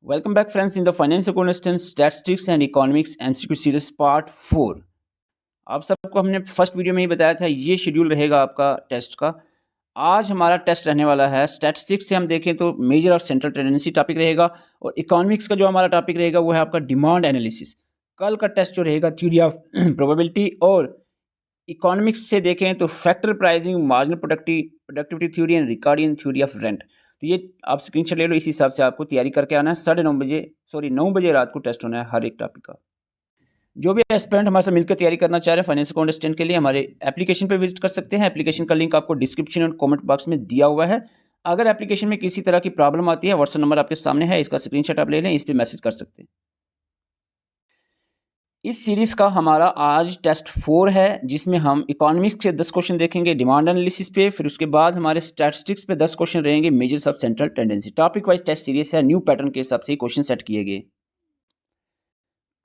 Welcome back, friends, in the Finance Economist Statistics and Economics MCQ Series Part 4। आप सबको हमने first video में ही बताया था ये शेड्यूल रहेगा आपका टेस्ट का। आज हमारा टेस्ट रहने वाला है स्टैटिस्टिक्स से हम देखें तो मेजर और सेंट्रल टेंडेंसी टॉपिक रहेगा, और इकोनॉमिक्स का जो हमारा टॉपिक रहेगा वो है आपका डिमांड एनालिसिस। कल का टेस्ट जो रहेगा थ्योरी ऑफ प्रोबेबिलिटी, और इकोनॉमिक्स से देखें तो factor pricing, marginal productivity theory and Ricardian theory of rent. तो ये आप स्क्रीनशॉट ले लो, इसी हिसाब से आपको तैयारी करके आना है। 9:30 रात को टेस्ट होना है हर एक टॉपिक का। जो भी एस्पिरेंट हमारे साथ मिलकर तैयारी करना चाह रहे हैं फाइनेंस अकाउंटेंट के लिए, हमारे एप्लीकेशन पे विजिट कर सकते हैं। एप्लीकेशन का लिंक आपको डिस्क्रिप्शन और कमेंट बॉक्स में दिया हुआ है। अगर एप्लीकेशन में किसी तरह की प्रॉब्लम आती है, व्हाट्सएप नंबर आपके सामने है, इसका स्क्रीनशॉट आप ले लें, इस पर मैसेज कर सकते हैं। इस सीरीज़ का हमारा आज टेस्ट 4 है, जिसमें हम इकोनॉमिक्स के 10 क्वेश्चन देखेंगे डिमांड एनालिसिस पे, फिर उसके बाद हमारे स्टैटिस्टिक्स पे 10 क्वेश्चन रहेंगे measures of central tendency. Topic wise test series है, न्यू पैटर्न के हिसाब से क्वेश्चन सेट किए गए।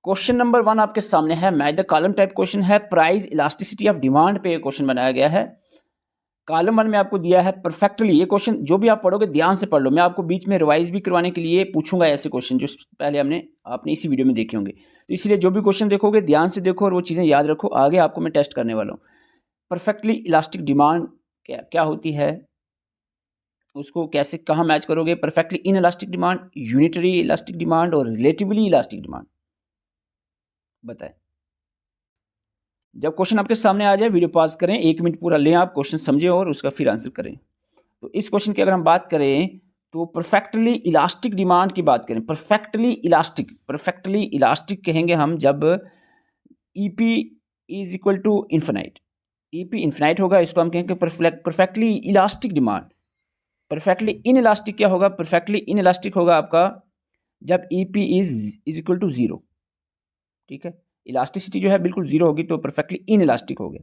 क्वेश्चन नंबर 1 आपके सामने है, match the column type question है। प्राइस इलास्टिसिटी ऑफ डिमांड पे क्वेश्चन बनाया गया है। कॉलम 1 में आपको दिया है परफेक्टली। ये क्वेश्चन जो भी आप पढ़ोगे ध्यान से पढ़ लो, मैं आपको बीच में रिवाइज भी करवाने के लिए पूछूंगा ऐसे क्वेश्चन जो पहले आपने इसी वीडियो में देखे होंगे। तो इसलिए जो भी क्वेश्चन देखोगे ध्यान से देखो और वो चीज़ें याद रखो, आगे आपको मैं टेस्ट करने वाला हूँ। परफेक्टली इलास्टिक डिमांड क्या होती है, उसको कैसे कहाँ मैच करोगे। Perfectly inelastic demand, unitary elastic demand और रिलेटिवली इलास्टिक डिमांड, बताएं। जब क्वेश्चन आपके सामने आ जाए वीडियो पॉज करें, 1 मिनट पूरा लें, आप क्वेश्चन समझें और उसका फिर आंसर करें। तो इस क्वेश्चन की अगर हम बात करें तो परफेक्टली इलास्टिक डिमांड की बात करें, परफेक्टली इलास्टिक कहेंगे हम जब EP is equal to infinite. EP infinite होगा, इसको हम कहेंगे perfectly elastic demand. Perfectly inelastic क्या होगा, परफेक्टली इन इलास्टिक होगा आपका जब ईपी इज इक्वल टू 0। ठीक है, इलास्टिसिटी जो है बिल्कुल 0 होगी तो परफेक्टली इन इलास्टिक हो गया।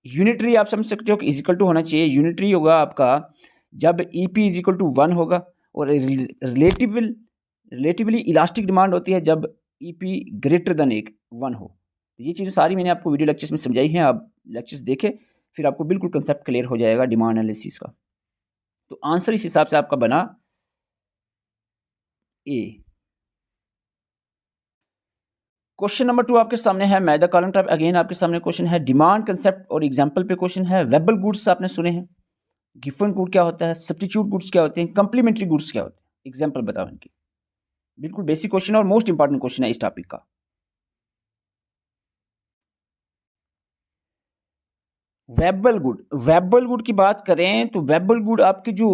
यूनिटरी आप समझ सकते हो कि इज इक्वल टू होना चाहिए, यूनिटरी होगा आपका जब ईपी इज इक्वल टू 1 होगा, और रिलेटिवली इलास्टिक डिमांड होती है जब ईपी ग्रेटर देन 1 हो। तो ये चीज़ें सारी मैंने आपको वीडियो लेक्चर्स में समझाई हैं, आप लेक्चर्स देखें फिर आपको बिल्कुल कंसेप्ट क्लियर हो जाएगा डिमांड एनालिसिस का। तो आंसर इस हिसाब से आपका बना ए। क्वेश्चन नंबर 2 आपके सामने है, match the column type. Again आपके सामने क्वेश्चन है, डिमांड कंसेप्ट और एग्जांपल पे क्वेश्चन है। वेबल गुड्स आपने सुने हैं, गिवन गुड क्या होता है, सब्स्टिट्यूट गुड्स क्या होते हैं, कंप्लीमेंट्री गुड्स क्या होते हैं, एग्जांपल बताओ इनकी। बिल्कुल बेसिक क्वेश्चन और मोस्ट इंपॉर्टेंट क्वेश्चन है इस टॉपिक का। वेबल गुड की बात करें तो वेबल गुड आपके जो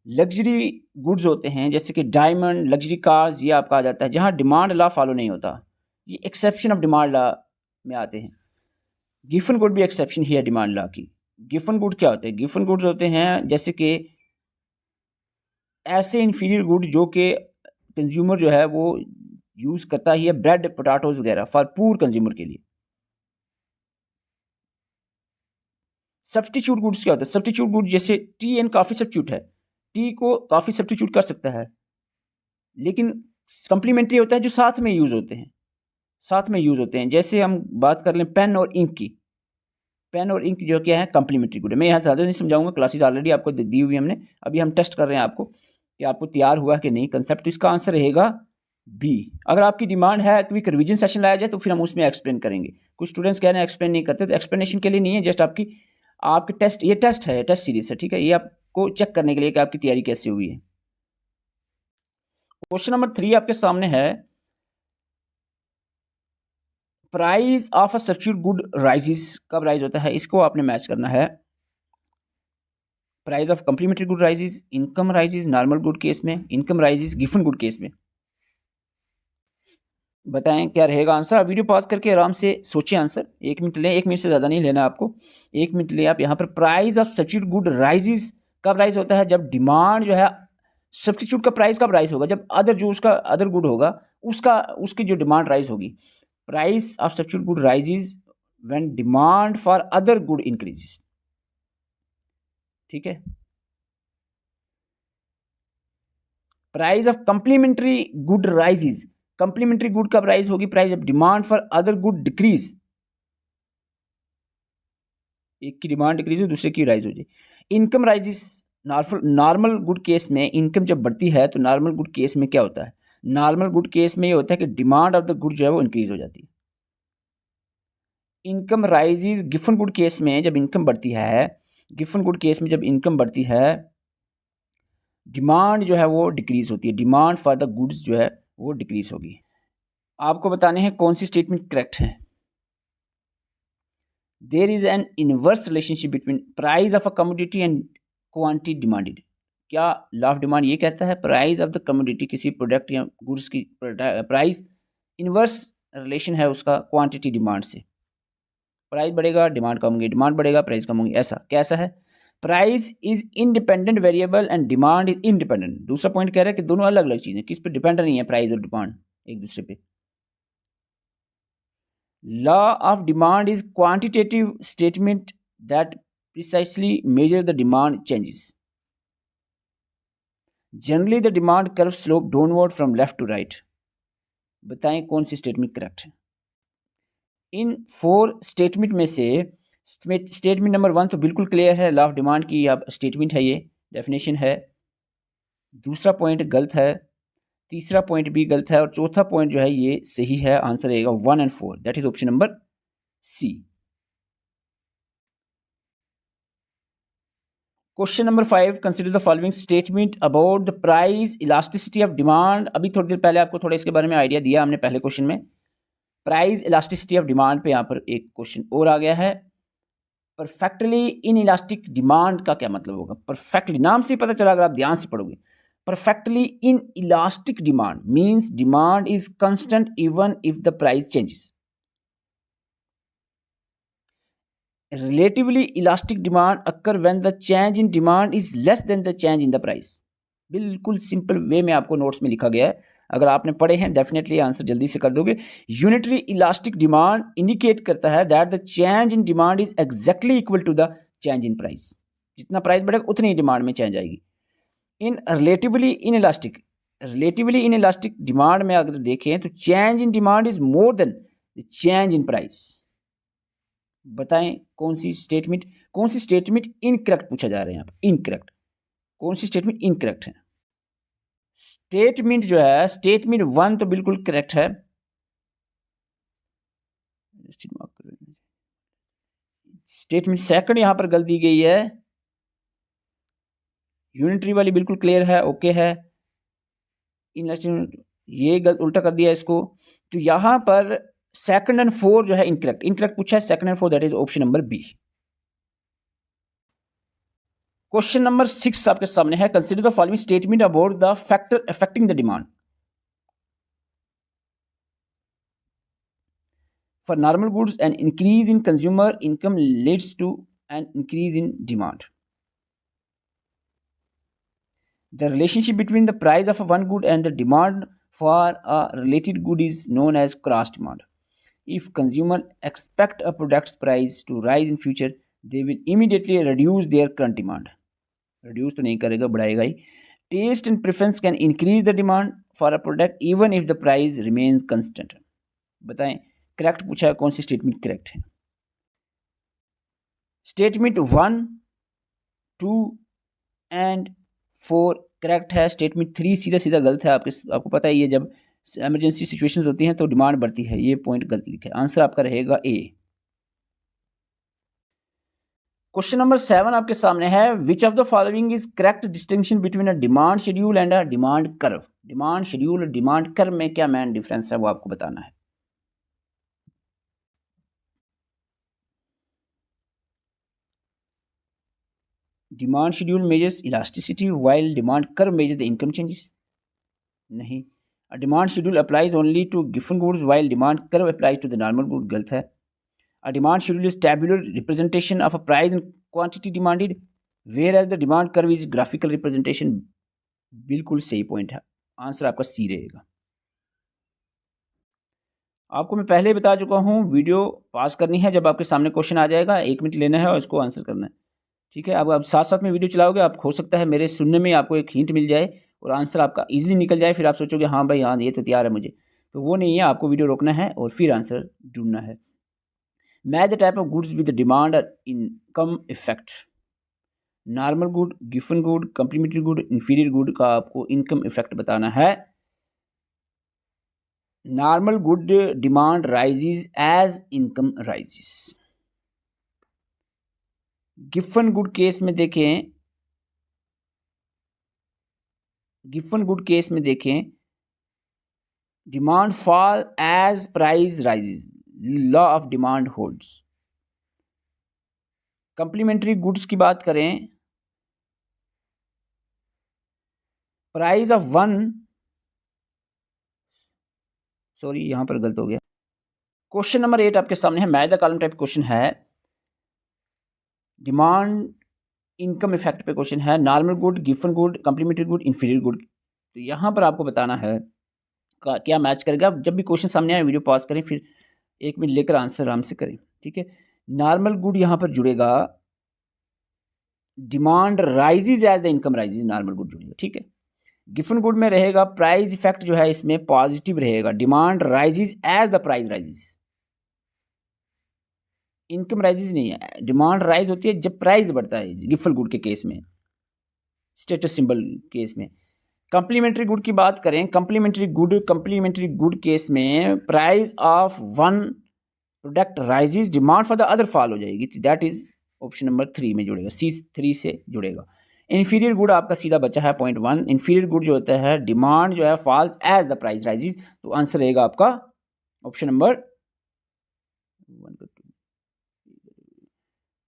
लग्जरी गुड्स होते हैं, जैसे कि डायमंड, लग्जरी कार्स, ये आपका आ जाता है जहां डिमांड लॉ फॉलो नहीं होता, ये एक्सेप्शन ऑफ डिमांड लॉ में आते हैं। गिवन गुड भी एक्सेप्शन ही है डिमांड लॉ की। गिवन गुड क्या होते हैं, गिवन गुड्स होते हैं जैसे कि ऐसे इन्फीरियर गुड जो कि कंज्यूमर जो है वो यूज़ करता ही है, ब्रेड, पोटैटोज वगैरह फॉर पूर कंज्यूमर के लिए। सब्स्टिट्यूट गुड्स क्या होता है, सब्स्टिट्यूट गुड जैसे टी एंड कॉफ़ी सब्स्टिट्यूट है, टी को कॉफ़ी सब्स्टिट्यूट कर सकता है, लेकिन कंप्लीमेंट्री होता है जो साथ में यूज़ होते हैं। जैसे हम बात कर लें पेन और इंक की, पेन और इंक जो क्या है कंप्लीमेंट्री गुड है। मैं यहाँ ज़्यादा नहीं समझाऊंगा, क्लासेस ऑलरेडी आपको दी हुई हमने, अभी हम टेस्ट कर रहे हैं आपको कि आपको तैयार हुआ कि नहीं कंसेप्ट। इसका आंसर रहेगा बी। अगर आपकी डिमांड है कि रिवीजन सेशन लाया जाए तो फिर हम उसमें एक्सप्लेन करेंगे। कुछ स्टूडेंट्स कह रहे हैं एक्सप्लेन नहीं करते, तो एक्सप्लेनेशन के लिए नहीं है, जस्ट आपके टेस्ट, ये टेस्ट है, टेस्ट सीरीज है, ठीक है, ये आपको चेक करने के लिए कि आपकी तैयारी कैसे हुई है। क्वेश्चन नंबर 3 आपके सामने है, price of a substitute good rises कब राइज होता है, इसको आपने मैच करना है। Price of complementary good rises, income rises normal good case में, इनकम राइजेस गिवन गुड केस में। बताएं क्या रहेगा आंसर। आप वीडियो पॉज करके आराम से सोचिए आंसर, 1 मिनट लें, 1 मिनट से ज़्यादा नहीं लेना आपको, 1 मिनट लें आप। यहाँ पर price of substitute good rises कब राइज होता है, जब डिमांड जो है सब्स्टिट्यूट का प्राइस कब राइज होगा, जब अदर जो उसका अदर गुड होगा उसकी जो डिमांड राइज होगी। Price of substitute good rises when demand for other good increases. ठीक है, price of complementary good rises, complementary good कब राइज होगी, price of demand for other good decrease, एक की डिमांड डिक्रीज हो दूसरे की राइज हो जाए। Income rises normal good case में इनकम जब बढ़ती है तो नॉर्मल गुड केस में क्या होता है, नॉर्मल गुड केस में ये होता है कि डिमांड ऑफ द गुड जो है वो इंक्रीज हो जाती है। Income rises given good case में जब इनकम बढ़ती है, गिवन गुड केस में जब इनकम बढ़ती है, डिमांड जो है वो डिक्रीज होती है, डिमांड फॉर द गुड्स जो है वो डिक्रीज होगी। आपको बताने हैं कौन सी स्टेटमेंट करेक्ट है। There is an inverse relationship between price of a commodity and quantity demanded. क्या लॉ ऑफ डिमांड ये कहता है प्राइस ऑफ द कमोडिटी, किसी प्रोडक्ट या गुड्स की प्राइस इनवर्स रिलेशन है उसका क्वांटिटी डिमांड से। प्राइस बढ़ेगा डिमांड कम होगी, डिमांड बढ़ेगा प्राइस कम होगी। ऐसा कैसा है, price is independent variable and demand is independent. दूसरा पॉइंट कह रहा है कि दोनों अलग अलग चीज़ें, किस पे डिपेंड नहीं है प्राइस और डिमांड एक दूसरे पे। Law of demand is quantitative statement that precisely measure the demand changes. Generally the demand curve slope downward from left to right. बताएं कौन सी स्टेटमेंट करेक्ट है। इन 4 स्टेटमेंट में से स्टेटमेंट नंबर 1 तो बिल्कुल क्लियर है, लॉ ऑफ डिमांड की अब स्टेटमेंट है, ये डेफिनेशन है। दूसरा पॉइंट गलत है, तीसरा पॉइंट भी गलत है और चौथा पॉइंट जो है ये सही है। आंसर रहेगा 1 और 4, that is option number C. Question number 5, consider the following statement about the price elasticity of demand. अभी थोड़ी देर पहले आपको थोड़ा इसके बारे में आइडिया दिया हमने पहले क्वेश्चन में। प्राइस इलास्टिसिटी ऑफ डिमांड पे यहाँ पर एक क्वेश्चन और आ गया है। परफेक्टली इन इलास्टिक डिमांड का क्या मतलब होगा। परफेक्टली नाम से पता चला अगर आप ध्यान से पढ़ोगे। Perfectly inelastic demand means demand is constant even if the price changes. Relatively elastic demand occur when the change in demand is less than the change in the price. बिल्कुल सिंपल वे में आपको notes में लिखा गया है, अगर आपने पढ़े हैं डेफिनेटली आंसर जल्दी से कर दोगे। यूनिटरी इलास्टिक डिमांड इंडिकेट करता है that the change in demand is exactly equal to the change in price. जितना प्राइस बढ़ेगा उतनी ही डिमांड में चेंज आएगी। In relatively inelastic demand में अगर देखें तो change in demand is more than the change in price. बताएं कौन सी स्टेटमेंट इनकरेक्ट पूछा जा रहा है यहाँ पर। इनकरेक्ट कौन सी स्टेटमेंट इनकरेक्ट है। स्टेटमेंट जो है स्टेटमेंट 1 तो बिल्कुल करेक्ट है। स्टेटमेंट 2 यहां पर गलत दी गई है। यूनिटरी वाली बिल्कुल क्लियर है, ओके है। ये गलत उल्टा कर दिया इसको। तो यहां पर 2 और 4 जो है इनकरेक्ट पूछा है। 2 और 4 that is option number B. Question number 6 आपके सामने है। Consider the following statement about the factor affecting the demand. For normal goods, an increase in consumer income leads to an increase in demand. The relationship between the price of one good and the demand for a related good is known as cross demand. If consumers expect a product's price to rise in future, they will immediately reduce their current demand. Reduce तो नहीं करेगा, बढ़ाएगा ही। Taste and preference can increase the demand for a product even if the price remains constant. बताएं correct पूछा है, कौन सी statement correct है। स्टेटमेंट 1, 2 एंड 4 करेक्ट है। स्टेटमेंट 3 सीधा सीधा गलत है। आपको पता है ये जब इमरजेंसी सिचुएशंस होती हैं तो डिमांड बढ़ती है, ये पॉइंट गलत लिखा है। आंसर आपका रहेगा ए। क्वेश्चन नंबर 7 आपके सामने है। Which of the following is correct distinction between a demand schedule and a demand curve. Demand schedule और डिमांड कर्व में क्या मेन डिफरेंस है वो आपको बताना है। Demand schedule measures elasticity while demand curve measure the income changes. नहीं। A demand schedule applies only to गिवन goods while demand curve applies to the normal good. गलत है। A demand schedule is tabular representation of a price and quantity demanded whereas the demand curve is graphical representation. बिल्कुल सही point है। Answer आपका सी रहेगा। आपको मैं पहले ही बता चुका हूँ वीडियो पास करनी है जब आपके सामने क्वेश्चन आ जाएगा, 1 मिनट लेना है और इसको आंसर करना है। ठीक है। अब आप साथ साथ में वीडियो चलाओगे, आप हो सकता है मेरे सुनने में आपको एक हिंट मिल जाए और आंसर आपका इजीली निकल जाए। फिर आप सोचोगे हाँ भाई हाँ ये तो तैयार है मुझे, तो वो नहीं है। आपको वीडियो रोकना है और फिर आंसर ढूंढना है। Match the type of goods with demand और इनकम इफेक्ट। नॉर्मल गुड, गिवन good, complementary good, inferior good का आपको इनकम इफेक्ट बताना है। Normal good demand rises as income rises. गिवन गुड केस में देखें, गिवन गुड केस में देखें, demand fall as price rises, law of demand holds. Complementary goods की बात करें, प्राइस ऑफ वन, सॉरी यहां पर गलत हो गया। क्वेश्चन नंबर 8 आपके सामने है, match the column type question है, डिमांड इनकम इफेक्ट पे क्वेश्चन है, नॉर्मल गुड, गिवन good, complementary good, inferior good. तो यहाँ पर आपको बताना है क्या मैच करेगा। जब भी क्वेश्चन सामने आए वीडियो पॉज करें, फिर 1 मिनट लेकर आंसर आराम से करें, ठीक है। नॉर्मल गुड यहाँ पर जुड़ेगा, demand rises as the income rises, normal good जुड़ेगा, ठीक है। गिवन गुड में रहेगा प्राइस इफेक्ट जो है इसमें पॉजिटिव रहेगा, demand rises as the price rises, income rises नहीं है। डिमांड राइज होती है जब प्राइस बढ़ता है गिवन गुड के केस में, स्टेटस सिंबल केस में। कम्प्लीमेंट्री गुड की बात करें, कम्प्लीमेंट्री गुड केस में price of one product rises, demand for the other fall हो जाएगी, दैट इज ऑप्शन नंबर 3 में जुड़ेगा, C3 से जुड़ेगा। इन्फीरियर गुड आपका सीधा बचा है पॉइंट 1। इन्फीरियर गुड जो होता है, डिमांड जो है falls as the price rises, तो आंसर रहेगा आपका ऑप्शन नंबर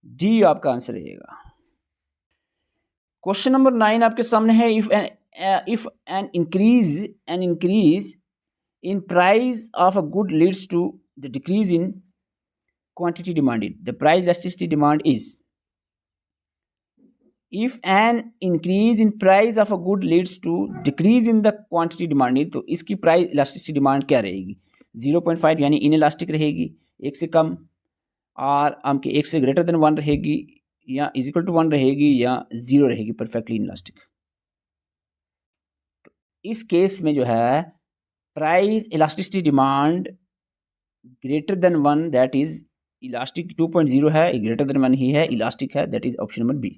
डी, आपका आंसर रहेगा। क्वेश्चन नंबर 9 आपके सामने है, if an increase in price of a good leads to the decrease in quantity demanded, the price elasticity demand is। if an increase in price of a good leads to decrease in the quantity demanded, तो इसकी price elasticity demand क्या रहेगी? 0.5 यानी inelastic रहेगी, 1 से कम, और आपके 1 से ग्रेटर देन 1 रहेगी, या इज इक्वल टू 1 रहेगी, या 0 रहेगी, परफेक्टली इनइलास्टिक। इस केस में जो है price elasticity demand greater than 1, that is elastic. 2.0 है, ग्रेटर देन 1 ही है, इलास्टिक है, that is option number B.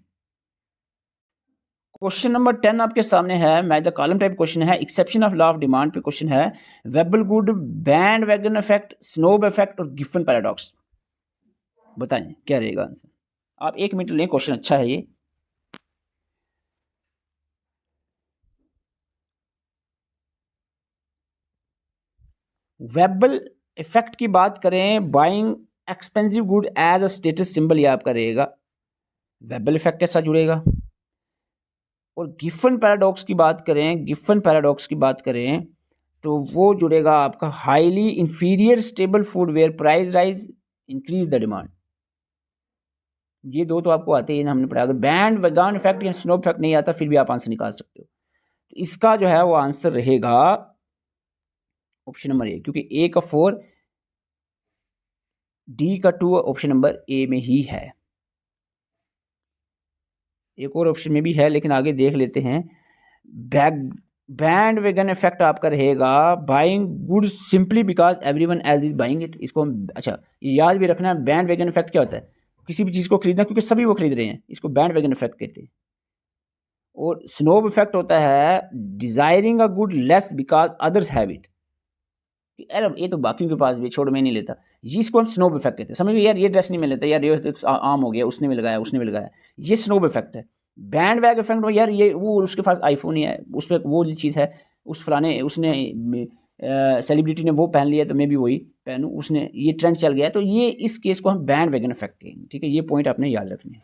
Question number 10 आपके सामने है, match the column type question है, exception of law of demand पे क्वेश्चन है, Veblen good, bandwagon effect, snob effect और गिफन पैराडॉक्स। बताएं क्या रहेगा आंसर। आप 1 मिनट लें, क्वेश्चन अच्छा है ये। वेबल इफेक्ट की बात करें, buying expensive good as a status symbol, ये आपका रहेगा, वेबल इफेक्ट के साथ जुड़ेगा। और गिफन पैराडॉक्स की बात करें, गिफन पैराडॉक्स की बात करें तो वो जुड़ेगा आपका highly inferior stable food where price rise increase the demand. ये दो तो आपको आते ही ना, हमने पढ़ा। अगर बैंड वैगन इफेक्ट या स्नो इफेक्ट नहीं आता फिर भी आप आंसर निकाल सकते हो। तो इसका जो है वो आंसर रहेगा ऑप्शन नंबर ए, क्योंकि ए का 4, डी का 2 ऑप्शन नंबर ए में ही है। एक और ऑप्शन में भी है लेकिन आगे देख लेते हैं। बैंड वैगन इफेक्ट आपका रहेगा buying goods simply because everyone else is buying it. इसको हम अच्छा याद भी रखना है, बैंड वैगन इफेक्ट क्या होता है? किसी भी चीज़ को खरीदना क्योंकि सभी वो खरीद रहे हैं, इसको बैंड वैगन इफेक्ट कहते हैं। और स्नोब इफेक्ट होता है desiring a good less because others have it. अरे ये तो बाकियों के पास भी, छोड़ मैं नहीं लेता, ये इसको हम स्नोब इफेक्ट कहते हैं। समझ यार, ये ड्रेस नहीं मिल लेता यार, ये आम हो गया, उसने भी लगाया, उसने भी लगाया, ये स्नोब इफेक्ट है। बैंड वैग इफेक्ट में यार ये वो उसके पास आईफोन ही है, उस पर वो चीज़ है, उस फलाने उसने सेलिब्रिटी ने वो पहन लिया तो मैं भी वही पहनूँ, उसने ये ट्रेंड चल गया। तो ये इस केस को हम बैंड वैगन इफेक्ट कहेंगे, ठीक है। ये पॉइंट आपने याद रखने हैं।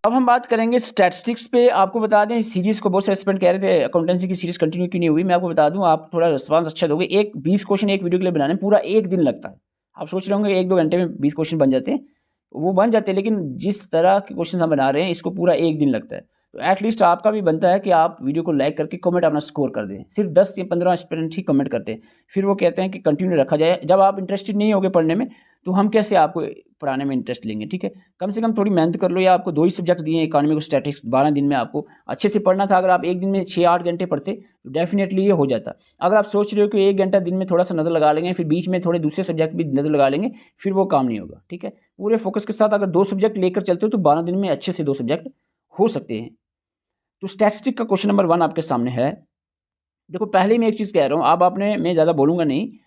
अब हम बात करेंगे स्टैटिस्टिक्स पे। आपको बता दें इस सीरीज़ को बहुत से रेस्पेंड कह रहे थे अकाउंटेंसी की सीरीज़ कंटिन्यू क्यों नहीं हुई। मैं आपको बता दूं, आप थोड़ा रिस्पांस अच्छा दोगे। 20 क्वेश्चन एक वीडियो के लिए बनाने में पूरा 1 दिन लगता है। आप सोच रहे होंगे 1-2 घंटे में 20 क्वेश्चन बन जाते हैं, वो बन जाते हैं, लेकिन जिस तरह के क्वेश्चन हम बना रहे हैं इसको पूरा 1 दिन लगता है। तो एटलीस्ट आपका भी बनता है कि आप वीडियो को लाइक करके कमेंट अपना स्कोर कर दें। सिर्फ 10 या 15 स्टूडेंट ही कमेंट करते हैं, फिर वो कहते हैं कि कंटिन्यू रखा जाए। जब आप इंटरेस्टेड नहीं होगे पढ़ने में तो हम कैसे आपको पढ़ाने में इंटरेस्ट लेंगे। ठीक है, कम से कम थोड़ी मेहनत कर लो। या आपको 2 ही सब्जेक्ट दिए, इकोनॉमिक और स्टैटिक्स, 12 दिन में आपको अच्छे से पढ़ना था। अगर आप एक दिन में 6-8 घंटे पढ़ते तो डेफिनेटली ये हो जाता। अगर आप सोच रहे हो कि 1 घंटा दिन में थोड़ा सा नज़र लगा लेंगे, फिर बीच में थोड़े दूसरे सब्जेक्ट भी नज़र लगा लेंगे, फिर वो काम नहीं होगा। ठीक है, पूरे फोकस के साथ अगर 2 सब्जेक्ट लेकर चलते हो तो 12 दिन में अच्छे से 2 सब्जेक्ट हो सकते हैं। तो स्टैटिस्टिक का क्वेश्चन नंबर 1 आपके सामने है। देखो, पहले ही मैं एक चीज़ कह रहा हूँ, अब आपने, मैं ज़्यादा बोलूँगा नहीं,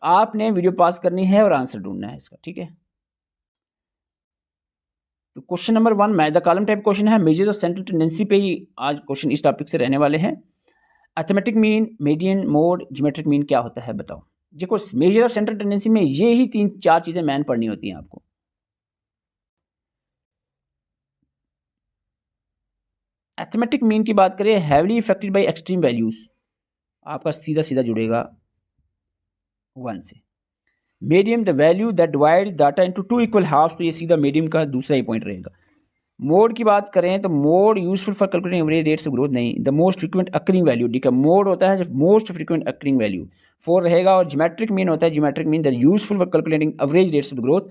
आपने वीडियो पास करनी है और आंसर ढूंढना है इसका। ठीक है, तो question number 1 match the column type question है। मेजर्स ऑफ सेंट्रल टेंडेंसी पे ही आज क्वेश्चन इस टॉपिक से रहने वाले हैं। Arithmetic mean, median, mode, geometric mean क्या होता है बताओ। देखो, मेजर ऑफ सेंट्रल टेंडेंसी में ये ही 3-4 चीज़ें मैन पढ़नी होती हैं आपको। अर्थमेटिक मीन की बात करें, heavily affected by extreme values, आपका सीधा सीधा जुड़ेगा 1 से। Medium, the value that divide data into 2 equal half, तो ये सीधा मीडियम का दूसरा ही पॉइंट रहेगा। मोड की बात करें तो mode useful for calculating average rates of growth नहीं, the most frequent occurring value. ठीक है, मोड होता है मोस्ट फ्रीक्वेंट अकरिंग वैल्यू 4 रहेगा। और ज्योमेट्रिक मीन होता है, geometric mean the useful for calculating average rates of growth.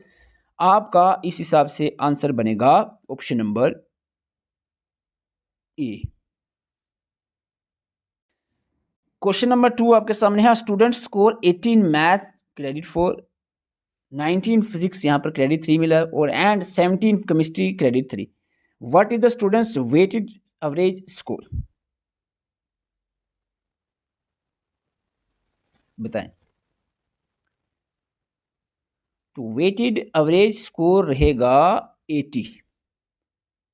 आपका इस हिसाब से आंसर बनेगा option number A. Question number 2 आपके सामने है। Student score 18 math credit 4, 19 physics यहाँ पर क्रेडिट 3 मिला, और and 17 chemistry credit 3। What is the students weighted average score, बताएं। तो वेटेड एवरेज स्कोर रहेगा 80।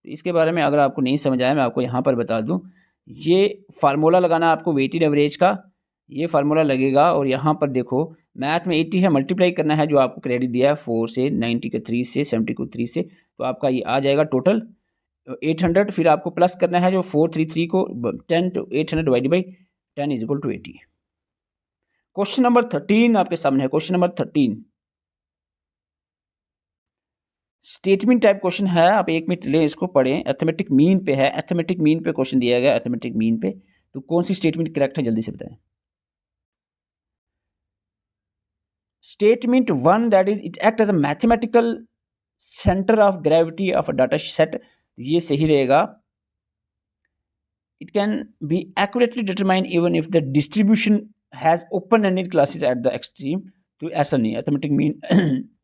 तो इसके बारे में अगर आपको नहीं समझ आया, मैं आपको यहाँ पर बता दूँ। ये फार्मूला लगाना आपको वेटेड एवरेज का, ये फार्मूला लगेगा। और यहाँ पर देखो, मैथ में 80 है, मल्टीप्लाई करना है जो आपको क्रेडिट दिया है 4 से, 90 के 3 से, 70 को 3 से, तो आपका ये आ जाएगा टोटल 800। फिर आपको प्लस करना है जो 433 को 10 तो 800 divide by 10 is equal to 80। Question number 13 आपके सामने है। Question number 13 statement type question है। आप 1 मिनट लें, इसको पढ़ें। अर्थमेटिक मीन पे है, अर्थमेटिक मीन पे क्वेश्चन दिया गया, अर्थमेटिक मीन पे। तो कौन सी स्टेटमेंट करेक्ट है, जल्दी से बताएं। Statement 1 that is it act as a mathematical centre of gravity of a data set, ये सही रहेगा। It can be accurately determine even if the distribution has open ended classes at the extreme, तो ऐसा नहीं, arithmetic mean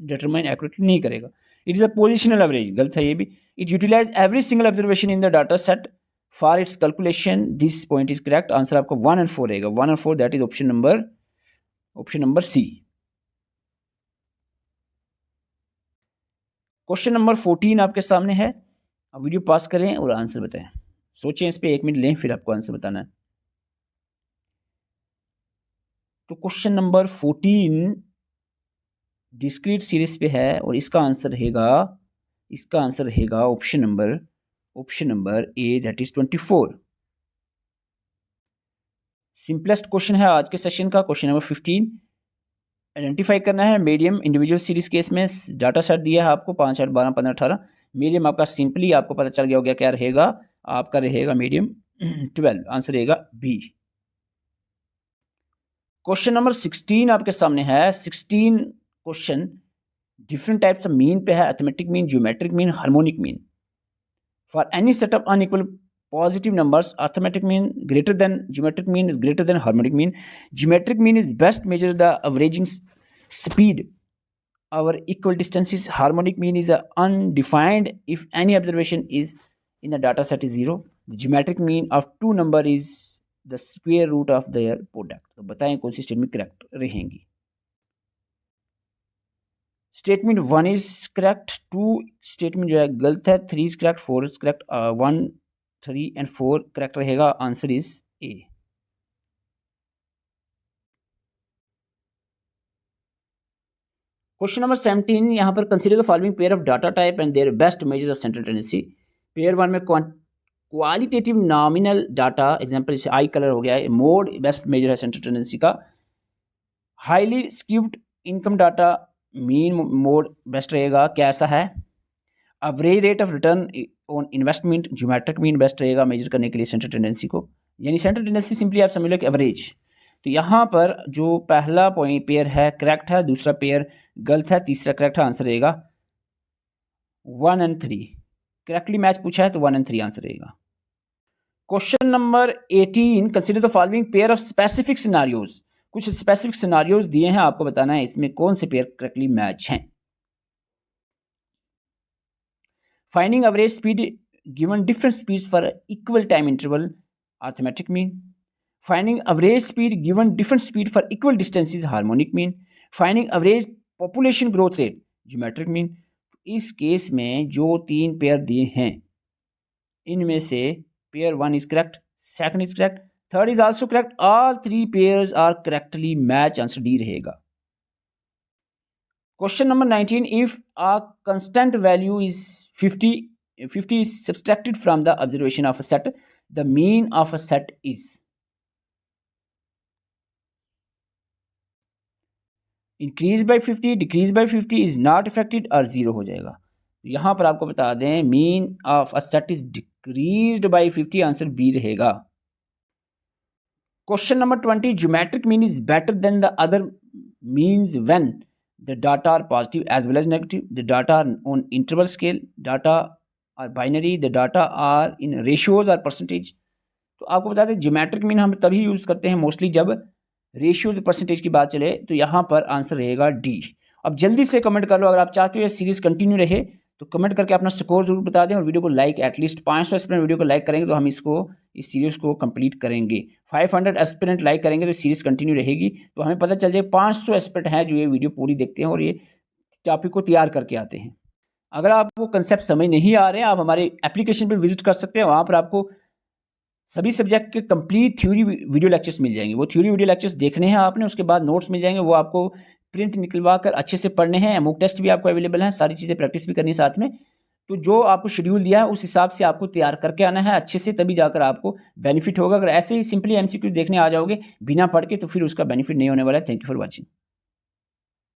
determine accurately नहीं करेगा। It is a positional average, गलत है ये भी। It utilize every single observation in the data set for its calculation, this point is correct. Answer आपका 1 और 4 रहेगा, 1 और 4, that is option number C. Question number 14 आपके सामने है। अब वीडियो पास करें और आंसर बताएं। सोचें इस पे, 1 मिनट लें, फिर आपको आंसर बताना है। तो क्वेश्चन नंबर 14 डिस्क्रीट सीरीज पे है और इसका आंसर रहेगा option number A, that is 24। Simplest question है आज के सेशन का। क्वेश्चन नंबर 15 आइडेंटिफाई करना है मीडियम इंडिविजुअल सीरीज केस में। डाटा सेट दिया है आपको 5, 8, 12, 15, 18। मीडियम आपका सिंपली आपको पता चल गया होगा क्या रहेगा, आपका रहेगा मीडियम 12। आंसर रहेगा बी। क्वेश्चन नंबर 16 आपके सामने है। 16 question different types of mean पे है। Arithmetic mean, geometric mean, harmonic mean. For any set of unequal positive numbers, arithmetic mean greater than, geometric mean is greater than harmonic mean. Geometric mean is best measure the averaging speed over equal distances. Harmonic mean is undefined if any observation is in the data set is 0. The geometric mean of two number is the square root of their product. तो बताएं कौन सी statement correct रहेंगी। Statement 1 is correct, 2 statement जो है गलत है, 3 is correct, 4 is correct, 1, 3 and 4 correct रहेगा। Answer is A. Question number 17 यहाँ पर consider the following pair of data type and their best measures of central tendency. Pair 1 में qualitative nominal data, example जैसे आई colour हो गया है, mode best measure है central tendency का। Highly skewed income data, mean mode best रहेगा, क्या ऐसा है। Average rate of return on investment, geometric mean best रहेगा मेजर करने के लिए सेंट्रल टेंडेंसी को, यानी सेंट्रल टेंडेंसी सिंपली आप समझ लो कि एवरेज। तो यहाँ पर जो पहला पॉइंट पेयर है करेक्ट है, दूसरा पेयर गलत है, तीसरा करेक्ट है, आंसर रहेगा 1 और 3। करेक्टली मैच पूछा है तो 1 और 3 आंसर रहेगा। Question number 18, consider the following pair of specific scenarios. कुछ स्पेसिफिक सिनारियोज दिए हैं, आपको बताना है इसमें कौन से पेयर करेक्टली मैच हैं। Finding average speed given different speeds for equal time interval, arithmetic mean. Finding average speed given different speed for equal distances, harmonic mean. Finding average population growth rate, geometric mean. इस case में जो 3 pair दिए हैं इनमें से pair 1 is correct, second is correct, third is also correct, all 3 pairs are correctly match, answer D रहेगा। Question number 19, if a constant value is 50 is subtracted from the observation of a set, the mean of a set is। Increase by 50, decrease by 50, is not affected और 0 हो जाएगा। यहाँ पर आपको बता दें mean of a set is decreased by 50, answer B रहेगा। Question number 20, geometric mean is better than the other means when the data are positive as well as negative, the data are on interval scale, data are binary, the data are in ratios or percentage। तो आपको बता दें geometric mean हम तभी use करते हैं mostly जब ratios percentage की बात चले, तो यहाँ पर आंसर रहेगा डी। अब जल्दी से कमेंट कर लो अगर आप चाहते हो ये सीरीज़ कंटिन्यू रहे, तो कमेंट करके अपना स्कोर जरूर बता दें और वीडियो को लाइक, एटलीस्ट 500 एस्पिरेंट वीडियो को लाइक करेंगे तो हम इस सीरीज़ को कंप्लीट करेंगे। 500 एस्पिरेंट लाइक करेंगे तो सीरीज़ कंटिन्यू रहेगी, तो हमें पता चल जाए 500 एस्पिरेंट हैं जो ये वीडियो पूरी देखते हैं और ये टॉपिक को तैयार करके आते हैं। अगर आपको कंसेप्ट समझ नहीं आ रहे हैं, आप हमारे एप्लीकेशन पर विजिट कर सकते हैं, वहाँ पर आपको सभी सब्जेक्ट के कंप्लीट थ्योरी वीडियो लेक्चर्स मिल जाएंगे। वो थ्योरी वीडियो लेक्चर्स देखने हैं आपने, उसके बाद नोट्स मिल जाएंगे, वो आपको प्रिंट निकलवा कर अच्छे से पढ़ने हैं। मॉक टेस्ट भी आपको अवेलेबल है, सारी चीज़ें प्रैक्टिस भी करनी है साथ में। तो जो आपको शेड्यूल दिया है उस हिसाब से आपको तैयार करके आना है अच्छे से, तभी जाकर आपको बेनिफिट होगा। अगर ऐसे ही सिंपली एमसीक्यू देखने आ जाओगे बिना पढ़ के तो फिर उसका बेनिफिट नहीं होने वाला है। Thank you for watching.